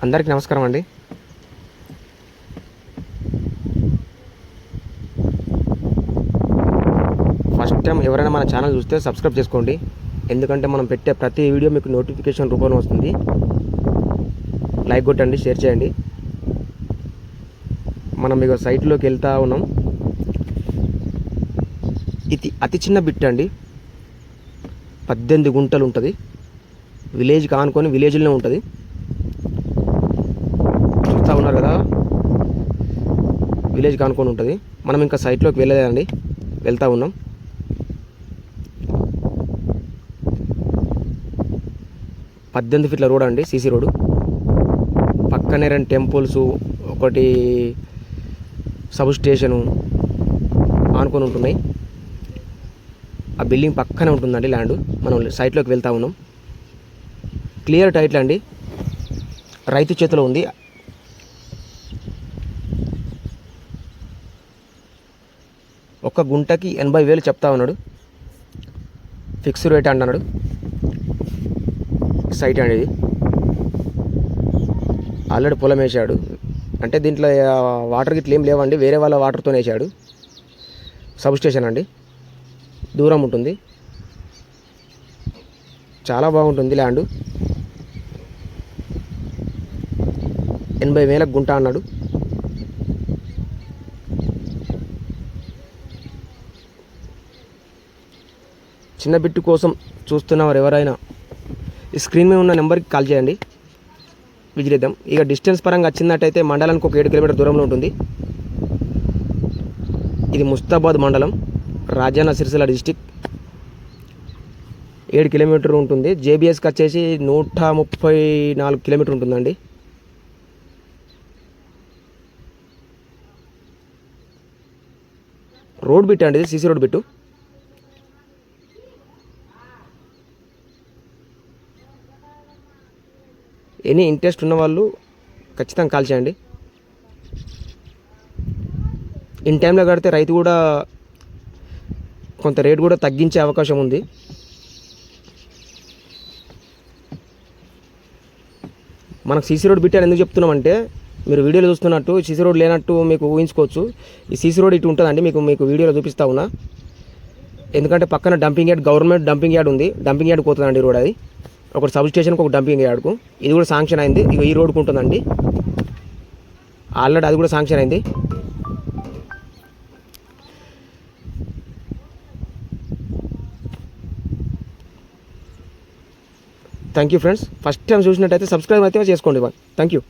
అందరికీ నమస్కారం అండి. ఫస్ట్ టైం ఎవరైనా మన ఛానల్ చూస్తే సబ్స్క్రైబ్ చేసుకోండి, ఎందుకంటే మనం పెట్టే ప్రతి వీడియో మీకు నోటిఫికేషన్ రూపంలో వస్తుంది. లైక్ కొట్టండి, షేర్ చేయండి. మనం ఇక సైట్లోకి వెళ్తూ ఉన్నాం. ఇది అతి చిన్న బిట్ అండి, 18 గుంటలు ఉంటుంది. విలేజ్ కానుకొని విలేజ్లోనే ఉంటుంది. చూస్తూ ఉన్నారు కదా, విలేజ్ కానుకొని ఉంటుంది. మనం ఇంకా సైట్లోకి వెళ్ళలేదండి, వెళ్తూ ఉన్నాం. పద్దెనిమిది ఫీట్ల రోడ్ అండి, సీసీ రోడ్డు. పక్కనే 2 టెంపుల్స్, ఒకటి సబ్ స్టేషను ఆనుకొని ఉంటున్నాయి. ఆ బిల్డింగ్ పక్కనే ఉంటుందండి ల్యాండ్. మనం సైట్లోకి వెళ్తూ ఉన్నాం. క్లియర్ టైటిల్ అండి, రైతు చేతిలో ఉంది. ఒక్క గుంటకి 80,000 చెప్తా ఉన్నాడు. ఫిక్స్ రేట్ అంటున్నాడు. సైట్ అండి ఇది. ఆల్రెడీ పొలం వేసాడు. అంటే దీంట్లో వాటర్ గిట్ల ఏం లేవండి, వేరే వాళ్ళ వాటర్తో వేసాడు. సబ్ స్టేషన్ అండి, దూరం ఉంటుంది. చాలా బాగుంటుంది ల్యాండ్. 80,000 గుంట అన్నాడు. చిన్న బిట్టు కోసం చూస్తున్నవారు ఎవరైనా ఈ స్క్రీన్ మీద ఉన్న నెంబర్కి కాల్ చేయండి, విజిలిద్దాం. ఇక డిస్టెన్స్ పరంగా వచ్చినట్టయితే మండలానికి ఒక 7 కిలోమీటర్ దూరంలో ఉంటుంది. ఇది ముస్తాబాద్ మండలం, రాజన్న సిరిసిల్ల డిస్టిక్. 7 కిలోమీటర్ ఉంటుంది. జేబీఎస్కి వచ్చేసి 134 కిలోమీటర్ ఉంటుందండి. రోడ్ బిట్ అండి, ఇది CC road bit. Any interest ఉన్నవాళ్ళు ఖచ్చితంగా కాల్ చేయండి. ఇన్ టైంలో కడితే రైతు కూడా కొంత రేట్ కూడా తగ్గించే అవకాశం ఉంది. మనకు సీసీ రోడ్ బిట్ అని ఎందుకు చెప్తున్నామంటే, మీరు వీడియోలో చూస్తున్నట్టు సీసీ రోడ్ లేనట్టు మీకు ఊహించుకోవచ్చు. ఈ సీసీ రోడ్ ఇటు ఉంటుందండి, మీకు వీడియోలో చూపిస్తా ఉన్నా. ఎందుకంటే పక్కన dumping yard, government dumping yard ఉంది. డంపింగ్ యార్డ్ పోతుందండి రోడ్. అది ఒకటి సబ్ స్టేషన్కి, ఒక డంపింగ్ యార్డ్కు. ఇది కూడా శాంక్షన్ అయింది. ఇక ఈ రోడ్కు ఉంటుందండి. ఆల్రెడీ అది కూడా శాంక్షన్ అయింది. Thank you friends. First time చూసినట్టయితే సబ్స్క్రైబ్ అయితే చేసుకోండి. Thank you.